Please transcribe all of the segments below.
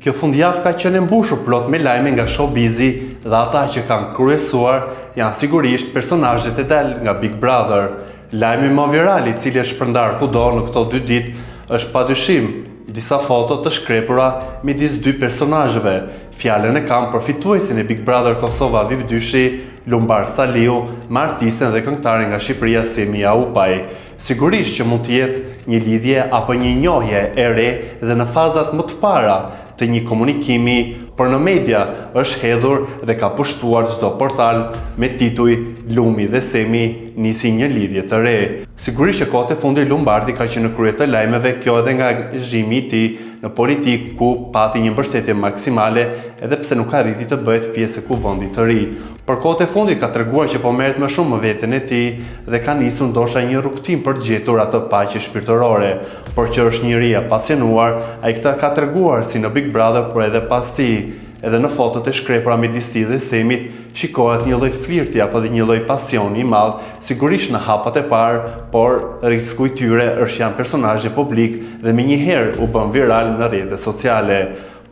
Kjo fundjavë ka qenë mbushur plot me lajme nga showbizi dhe ata që kanë kryesuar janë sigurisht personazhet e dal nga Big Brother. Lajmi më viral i cili është shpërndar kudo në këto 2 ditë është padyshim disa foto të shkrepura midis 2 personazheve. Fjalën e kam për fituesin e Big Brother Kosova VIP dyshi Lumbar Saliu me artisten dhe këngëtaren nga Shqipëria Semi Aupaj. Sigurisht që mund të jetë një lidhje apo një njohje e re dhe në fazat më të para të një komunikimi, por në media është hedhur dhe ka pushtuar çdo portal me tituj Lumi dhe Semi nisi një lidhje të re. Sigurisht që kohët e fundit Lumbardi ka qenë në krye të lajmeve, kjo edhe nga zhimi i tij në politikë ku pati një mbështetje maksimale edhe pse nuk arriti të bëhet pjesë e kuvendit të ri. Por kohët e fundit ka treguar që po merret më shumë me veten e tij dhe ka nisur ndoshta një rrugtim për të gjetur atë paqe shpirtërore, por që është njëri apasionuar, ai këtë ka treguar si në Big Brother por edhe pas tij. Edhe në fotot e shkrepura midis tij dhe Semit shikohet një lloj flirti apo dhe një lloj pasioni i madh, sigurisht në hapat e parë, por risku i tyre është janë personazhe publik dhe menjëherë u bën viral në rrjetet sociale.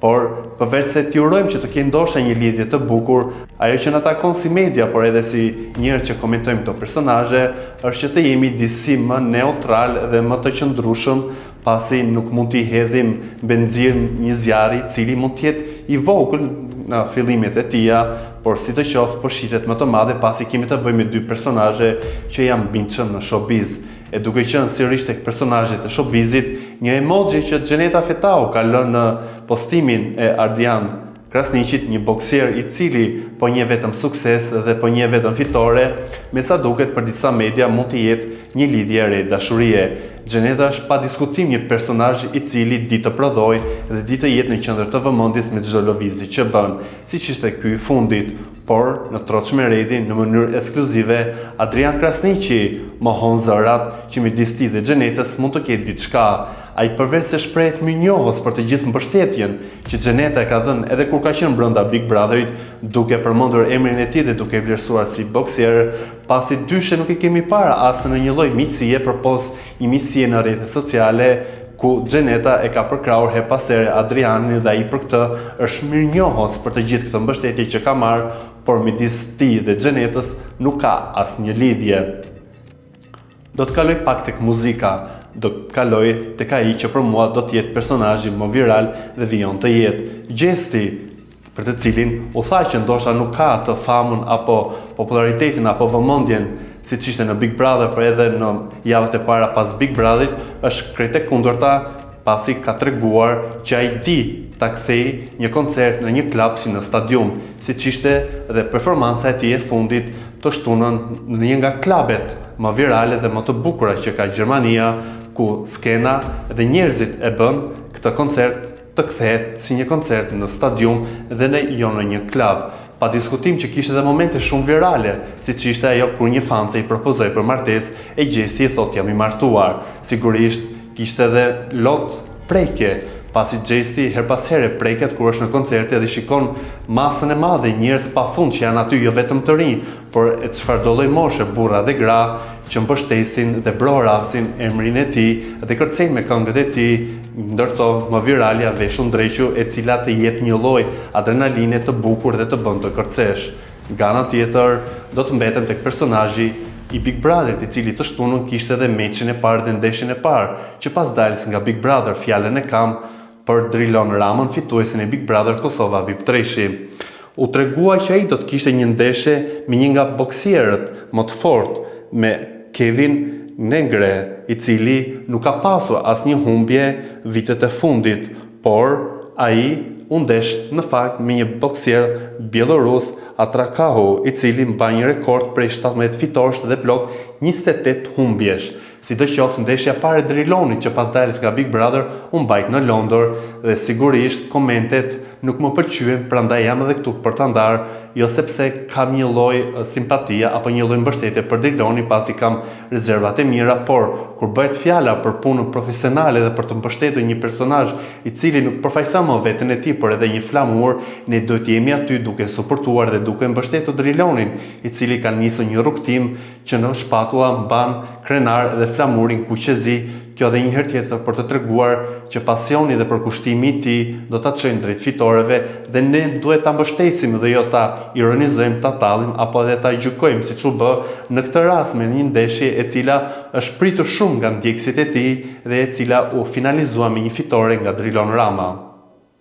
Por përveç se t'i urojmë që të kenë ndoshta një lidhje të bukur, ajo që na takon si media, por edhe si njerëz që komentojmë këto personazhe, është që të jemi disi më neutral dhe më të qëndrueshëm, pasi nuk mund t'i hedhim benzin një zjarri i cili mund të jetë i vogël në fillimet e tija, por si të qoftë po shitet më të madhe pasi kemi të bëjmë me 2 personazhe që janë bindshëm në showbiz. E duke qenë sërish tek personazhet e showbizit, një emoji që Xheneta Fetau ka lënë në postimin e Ardian Krasniqit, një boksier i cili po njeh vetëm sukses dhe po njeh vetëm fitore, me sa duket për disa media mund të jetë një lidhje e re dashurie. Xheneta është pa diskutim një personazh i cili di të prodhoj dhe di të jetë në qendër të vëmendjes me çdo lëvizje që bën, siç ishte ky i fundit. Por në Troçmeredi, në mënyrë ekskluzive, Adrian Krasniqi mohon zërat që midis tij dhe Xhenetës mund të ketë diçka. Ai përveç se shprehet mirënjohës për të gjithë mbështetjen që Xheneta e ka dhënë edhe kur ka qenë brenda Big Brotherit, duke përmendur emrin e tij dhe duke vlerësuar si boksier, pasi dyshe nuk i kemi parë as në një lloj miqësie përpos një miqësie në rrjetet sociale, ku Xheneta e ka përkrahur her pas here Adrianin dhe ai për këtë është mirënjohës për të gjithë këtë mbështetje që ka marrë, por midis tij dhe Xhenetës nuk ka asnjë lidhje. Do të kaloj pak tek muzika, do të kaloj tek ai që për mua do të jetë personazhi më viral dhe vijon të jetë. Gjesti, për të cilin u tha që ndoshta nuk ka të famën apo popularitetin apo vëmendjen siç ishte në Big Brother, por edhe në javët e para pas Big Brotherit, është krejt e kundërta, pasi ka treguar që ai di ta kthej një koncert në një klub si në stadium, siç ishte dhe performanca e tij e fundit të shtunën në një nga klubet më virale dhe më të bukura që ka Gjermania, ku skena dhe njerëzit e bën këtë koncert të kthehet si një koncert në stadium dhe jo në një klub. Pa diskutim që kishte edhe momente shumë virale, siç ishte ajo kur një fance i propozoi për martesë e Gjesti i thotë jam i martuar. Sigurisht kishte edhe lot prekje, pasi Gjesti her pas here preket kur është në koncerte dhe shikon masën e madhe njerëz pafund që janë aty jo vetëm të rinj, por e çfarëdo lloj moshe, burra dhe gra, që mbështesin dhe brorasin emrin e tij dhe kërcejnë me këngët e tij, ndërto më viralja Veshun Drequ, e cila të jep një lloj adrenaline të bukur dhe të bën të kërcesh. Nga ana tjetër, do të mbetem tek personazhi i Big Brotherit, i cili të shtunën kishte edhe meçin e parë dhe ndeshjen e parë, që pas daljes nga Big Brother, fjalën e kam për Drilon Ramën, fituesin e Big Brother Kosova VIP Treshi. U tregua që ai do të kishte një ndeshje me një nga boksierët më të fortë, me Kevin Negre, i cili nuk ka pasur asnjë humbje vitet e fundit, por ai u ndesh në fakt me një boksier bielorus, Atrakahu, i cili mban një rekord prej 17 fitorësh dhe plot 28 humbjesh. Sidoqoftë ndeshja parë e Drilonit që pas daljes nga Big Brother u mbajt në Londër dhe sigurisht komentet nuk më pëlqyen, prandaj jam edhe këtu për ta ndarë, jo sepse kam një lloj simpatia apo një lloj mbështetje për Drilonin pasi kam rezervat e mira, por kur bëhet fjala për punën profesionale dhe për të mbështetur një personazh i cili nuk përfaqëson më veten e tij, por edhe një flamur, ne duhet të jemi aty duke suportuar dhe duke mbështetur Drilonin, i cili ka nisur një rrugtim që në shpatulla mban krenar dhe flamurin kuqezi. kjo edhe një herë tjetër për të treguar që pasioni dhe përkushtimi i tij do ta çojnë drejt fitoreve dhe ne duhet ta mbështesim dhe jo ta ironizojmë, ta tallim apo edhe ta gjykojmë siç u bë në këtë rast me një ndeshje e cila është pritur shumë nga ndjekësit e tij dhe e cila u finalizua me një fitore nga Drilon Rama.